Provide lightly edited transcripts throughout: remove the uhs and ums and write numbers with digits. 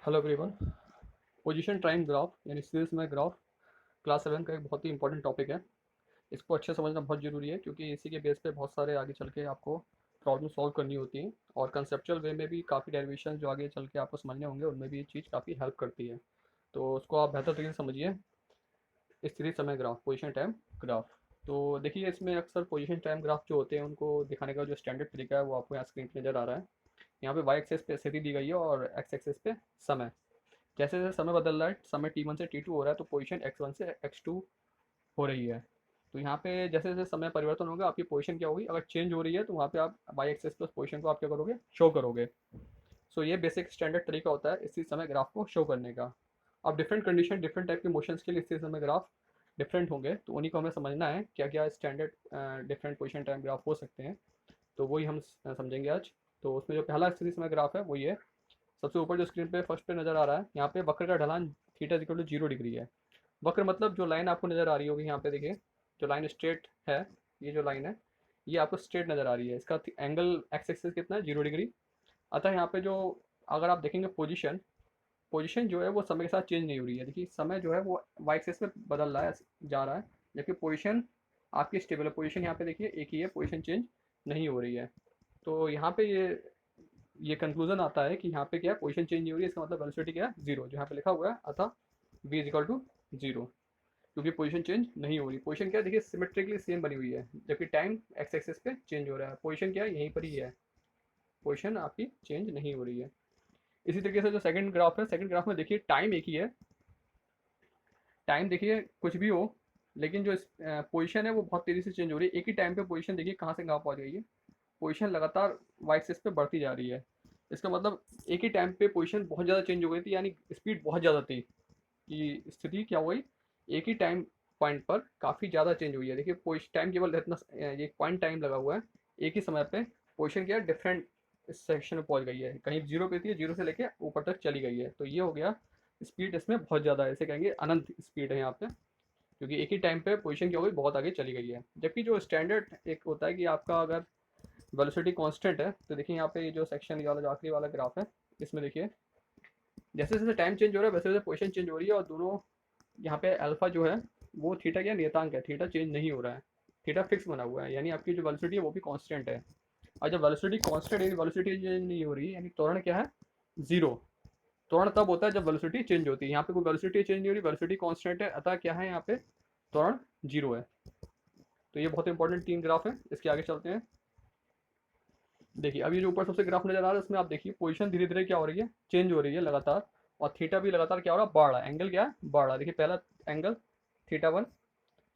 Hello everyone. Position time graph यानी series में graph class 7 का एक बहुत ही इंपॉर्टेंट टॉपिक है। इसको अच्छे से समझना बहुत ज़रूरी है क्योंकि इसी के बेस पे बहुत सारे आगे चल के आपको प्रॉब्लम सॉल्व करनी होती हैं और कंसेप्चुअल वे में भी काफ़ी डेरिवेशन जो आगे चल के आपको समझने होंगे उनमें भी ये चीज़ काफ़ी हेल्प करती है। तो उसको आप बेहतर तरीके से समझिए। स्थिति समय ग्राफ, पोजीशन टाइम ग्राफ। तो देखिए इसमें अक्सर पोजीशन टाइम ग्राफ जो होते हैं उनको दिखाने का जो स्टैंडर्ड तरीका है वो आपको यहाँ स्क्रीन पे नज़र आ रहा है। यहाँ पे वाई एक्सेस पे स्थिति दी गई है और एक्स एक्सेस पे समय। जैसे जैसे समय बदल रहा है, समय T1 से T2 हो रहा है तो पोजीशन X1 से X2 हो रही है। तो यहाँ पे जैसे जैसे समय परिवर्तन होगा आपकी पोजीशन क्या होगी, अगर चेंज हो रही है तो वहाँ पे आप वाई एक्सेस प्लस पोजीशन को आप क्या करोगे, शो करोगे। सो ये बेसिक स्टैंडर्ड तरीका होता है इसी समय ग्राफ को शो करने का। अब डिफरेंट कंडीशन डिफरेंट टाइप के मोशंस के लिए इसी समय ग्राफ डिफरेंट होंगे तो उन्हीं को हमें समझना है क्या क्या standard different position time graph हो सकते हैं। तो वही हम समझेंगे आज। तो उसमें जो पहला स्थिति समय ग्राफ है वो ये है। सबसे ऊपर जो स्क्रीन पे फर्स्ट पे नज़र आ रहा है, यहाँ पे वक्र का ढलान थीटा इक्वल टू 0 डिग्री है। वक्र मतलब जो लाइन आपको नज़र आ रही होगी यहाँ पे देखिए, जो लाइन स्ट्रेट है, ये जो लाइन है ये आपको स्ट्रेट नज़र आ रही है। इसका एंगल एक्स एक्सिस कितना है, 0 डिग्री। अतः यहाँ पे जो अगर आप देखेंगे पोजिशन, पोजीशन जो है वो समय के साथ चेंज नहीं हो रही है। देखिए समय जो है वो वाई एक्सिस में बदल रहा है, जा रहा है, जबकि पोजीशन आपकी स्टेबल है। पोजीशन यहाँ पे देखिए एक ही है, पोजीशन चेंज नहीं हो रही है। तो यहाँ पे ये कंक्लूजन आता है कि यहाँ पे क्या है, पोजीशन चेंज नहीं हो रही है, इसका मतलब वेलोसिटी क्या है, जीरो, जो यहाँ पे लिखा हुआ है। अतः v is equal to zero, क्योंकि पोजीशन चेंज नहीं हो रही। पोजीशन क्या है, देखिए सिमेट्रिकली सेम बनी हुई है, जबकि टाइम एक्स एक्सिस पे चेंज हो रहा है। पोजीशन क्या है, यहीं पर ही है, पोजीशन आपकी चेंज नहीं हो रही है। इसी तरीके से जो सेकंड ग्राफ है, सेकंड ग्राफ में देखिए टाइम एक ही है। टाइम देखिए कुछ भी हो, लेकिन जो पोजीशन है वो बहुत तेज़ी से चेंज हो रही है। एक ही टाइम पे पोजीशन देखिए कहाँ से कहाँ पहुँच गई है। पोजीशन लगातार वाई एक्सिस पे बढ़ती जा रही है। इसका मतलब एक ही टाइम पे पोजीशन बहुत ज़्यादा चेंज हो गई थी, यानी स्पीड बहुत ज़्यादा थी। कि स्थिति क्या हो गई, एक ही टाइम पॉइंट पर काफ़ी ज़्यादा चेंज हुई है। देखिए टाइम केवल इतना, ये पॉइंट टाइम लगा हुआ है। एक ही समय पे पोजीशन क्या है, डिफरेंट सेक्शन में पहुंच गई है। कहीं जीरो पे थी, जीरो से लेके ऊपर तक चली गई है। तो ये हो गया, स्पीड इसमें बहुत ज़्यादा है, इसे कहेंगे अनंत स्पीड है यहाँ पे, क्योंकि एक ही टाइम पे पोजीशन क्या हो गई, बहुत आगे चली गई है। जबकि जो स्टैंडर्ड एक होता है कि आपका अगर वेलोसिटी कांस्टेंट है, तो देखिए यहाँ पे ये जो सेक्शन, ये वाला जो आखिरी वाला ग्राफ है, इसमें देखिए जैसे जैसे टाइम चेंज हो रहा है वैसे वैसे पोजीशन चेंज हो रही है। और दोनों यहाँ पे अल्फा जो है वो थीटा क्या नियतांक है, थीटा चेंज नहीं हो रहा है, थीटा फिक्स बना हुआ है, यानी आपकी जो वेलोसिटी है वो भी कांस्टेंट है। और जब वेलोसिटी कांस्टेंट यानी वेलोसिटी चेंज नहीं हो रही है, यानी त्वरण क्या है, जीरो। त्वरण तब होता है जब वेलोसिटी चेंज होती है। यहाँ पे कोई वेलोसिटी चेंज नहीं हो रही, वेलोसिटी कांस्टेंट है, अतः क्या है यहाँ पे, त्वरण जीरो है। तो ये बहुत इंपॉर्टेंट तीन ग्राफ है। इसके आगे चलते हैं। देखिए अब ये जो ऊपर सबसे ग्राफ नजर आ रहा है उसमें आप देखिए पोजीशन धीरे धीरे क्या हो रही है, चेंज हो रही है लगातार। और थीटा भी लगातार क्या हो रहा है, बढ़ रहा है। एंगल क्या है, बढ़ रहा है। देखिए पहला एंगल थीटा 1,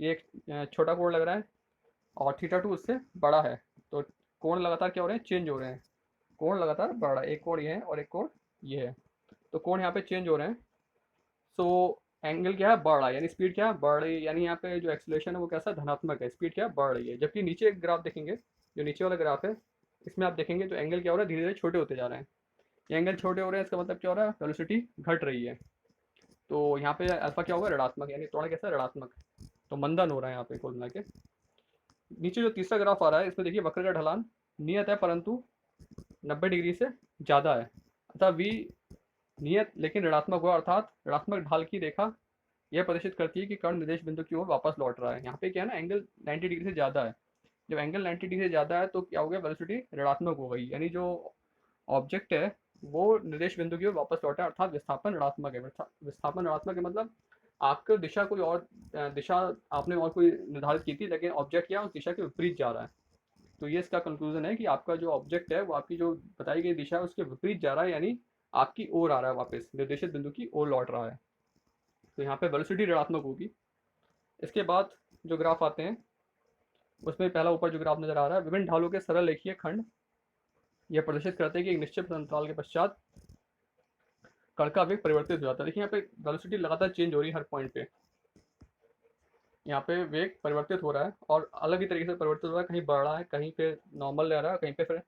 ये एक छोटा कोण लग रहा है, और थीटा 2 उससे बड़ा है। तो कोण लगातार क्या हो रहे हैं, चेंज हो रहे हैं। कोण लगातार बढ़ रहा है, एक कोण ये है और एक कोण ये है। तो कोण यहाँ पे चेंज हो रहे हैं। सो एंगल क्या है, बढ़ रहा है, यानी स्पीड क्या है, बढ़ रही है। यानी यहाँ पे जो एक्सीलरेशन है वो कैसा धनात्मक है, स्पीड क्या है, बढ़ रही है। जबकि नीचे एक ग्राफ देखेंगे, जो नीचे वाला ग्राफ है, इसमें आप देखेंगे तो एंगल क्या हो रहा है, धीरे धीरे छोटे होते जा रहे हैं। ये एंगल छोटे हो रहे हैं, इसका मतलब क्या हो रहा है, वेलोसिटी घट रही है। तो यहाँ पे अल्फा क्या होगा, ऋणात्मक, यानी त्वरण कैसा, ऋणात्मक। तो मंदन हो रहा है यहाँ पे कुल मिला के। नीचे जो तीसरा ग्राफ आ रहा है इसमें देखिए वक्र का ढलान नियत है परंतु 90 डिग्री से ज़्यादा है। अतः वी नियत लेकिन ऋणात्मक हुआ, अर्थात ऋणात्मक ढाल की रेखा यह प्रदर्शित करती है कि कर्ण निर्देश बिंदु की ओर वापस लौट रहा है। यहाँ पे क्या है ना, एंगल 90 डिग्री से ज़्यादा है। जब एंगल 90 डिग्री से ज़्यादा है तो क्या हो गया, वेलोसिटी ऋणात्मक हो गई, यानी जो ऑब्जेक्ट है वो निर्देश बिंदु की ओर वापस लौटा है, अर्थात विस्थापन ऋणात्मक है। विस्थापन ऋणात्मक है मतलब आपकी दिशा कोई और, दिशा आपने और कोई निर्धारित की थी, लेकिन ऑब्जेक्ट क्या है उस दिशा के विपरीत जा रहा है। तो ये इसका कंक्लूजन है कि आपका जो ऑब्जेक्ट है वो आपकी जो बताई गई दिशा है उसके विपरीत जा रहा है, यानी आपकी ओर आ रहा है, वापस निर्देशित बिंदु की ओर लौट रहा है। तो यहाँ पे वेलोसिटी ऋणात्मक होगी। इसके बाद जो ग्राफ आते हैं उसमें पहला ऊपर जो ग्राफ नजर आ रहा है, विभिन्न ढालों के सरल रेखीय खंड यह प्रदर्शित करते हैं कि एक निश्चित अंतराल के पश्चात कण का वेग परिवर्तित हो जाता है। देखिए यहाँ पे वेलोसिटी लगातार चेंज हो रही है हर पॉइंट पे। यहाँ पे वेग परिवर्तित हो रहा है और अलग ही तरीके से परिवर्तित हो रहा है, कहीं बढ़ रहा है, कहीं पे नॉर्मल रह रहा है, कहीं पे फिर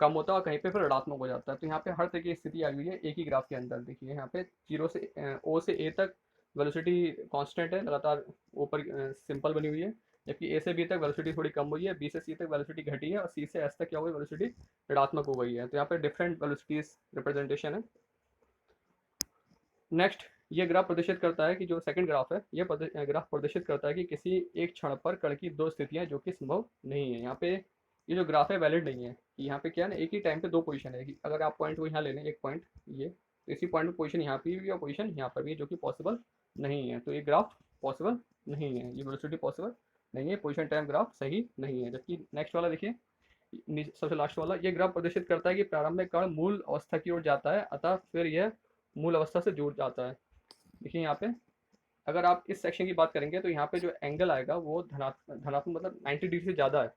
कम होता है और कहीं पे फिर ऋणात्मक हो जाता है। तो यहाँ पे हर तरह की स्थिति आई हुई है एक ही ग्राफ के अंदर। देखिए यहाँ पे जीरो से ओ से ए तक वेलोसिटी कांस्टेंट है, लगातार ऊपर सिंपल बनी हुई है। जबकि ए से बी तक वेलोसिटी थोड़ी कम हुई है, बी से सी तक वेलोसिटी घटी है, और सी से एस तक क्या हुई, वेलोसिटी ऋणात्मक हो गई है। तो यहाँ पे डिफरेंट वेलोसिटीज रिप्रेजेंटेशन है। नेक्स्ट, ये ग्राफ प्रदर्शित करता है कि जो सेकंड ग्राफ है, ये ग्राफ प्रदर्शित करता है कि किसी एक क्षण पर कण की दो स्थितियां जो कि संभव नहीं है। यहाँ पे ये जो ग्राफ है वैलिड नहीं है कि यहाँ पे क्या है ना, एक ही टाइम पे दो पोजीशन है कि अगर आप पॉइंट को यहाँ ले लें, एक पॉइंट ये, तो इसी पॉइंट पे पोजीशन यहाँ पे भी और पोजीशन यहाँ पर भी है, जो कि पॉसिबल नहीं है। तो ये ग्राफ पॉसिबल नहीं है, ये वेलोसिटी पॉसिबल नहीं है, पोजीशन टाइम ग्राफ सही नहीं है। जबकि नेक्स्ट वाला देखिए, सबसे लास्ट वाला, ये ग्राफ प्रदर्शित करता है कि प्रारंभ में कण मूल अवस्था की ओर जाता है, अतः फिर यह मूल अवस्था से जुड़ जाता है। देखिए यहाँ पे अगर आप इस सेक्शन की बात करेंगे तो यहाँ पे जो एंगल आएगा वो धनात्मक मतलब 90 डिग्री से ज़्यादा है,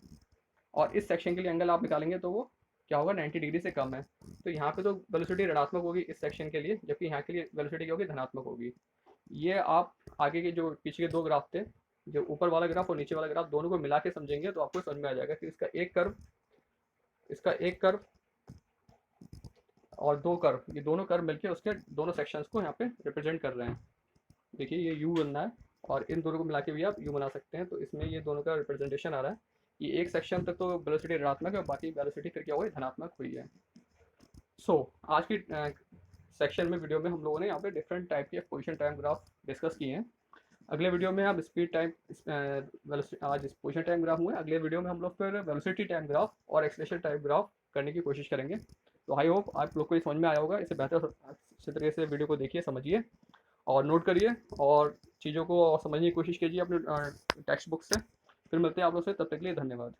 और इस सेक्शन के लिए एंगल आप निकालेंगे तो वो क्या होगा, 90 डिग्री से कम है। तो यहाँ पे तो वेलोसिटी ऋणात्मक होगी इस सेक्शन के लिए, जबकि यहाँ के लिए वेलोसिटी क्या होगी, धनात्मक होगी। ये आप आगे के जो पीछे के दो ग्राफ थे, जो ऊपर वाला ग्राफ और नीचे वाला ग्राफ, दोनों को मिला के समझेंगे तो आपको समझ में आ जाएगा कि इसका एक कर्व और दो कर्व, ये दोनों कर्व मिलके उसके दोनों सेक्शंस को यहाँ पे रिप्रेजेंट कर रहे हैं। देखिए ये यू बनना है और इन दोनों को मिला के भी आप यू बना सकते हैं। तो इसमें ये दोनों का रिप्रेजेंटेशन आ रहा है। ये एक सेक्शन तक तो वेलोसिटी ऋणात्मक है और बाकी वेलोसिटी फिर क्या हुई, धनात्मक हुई है। आज की सेक्शन में, वीडियो में हम लोगों ने यहाँ पे डिफरेंट टाइप के पोजीशन टाइम ग्राफ डिस्कस किए हैं। अगले वीडियो में हम स्पीड टाइम, आज पोजीशन टाइम ग्राफ हुए, अगले वीडियो में हम लोग फिर वेलोसिटी टाइम ग्राफ और एक्सेलरेशन टाइम ग्राफ करने की कोशिश करेंगे। तो आई होप आप लोग को ये समझ में आया होगा। इसे बेहतर अच्छे तरीके से वीडियो को देखिए, समझिए और नोट करिए और चीज़ों को समझने की कोशिश कीजिए अपने टेक्स्ट बुक से। फिर मिलते हैं आप लोग से, तब तक के लिए धन्यवाद।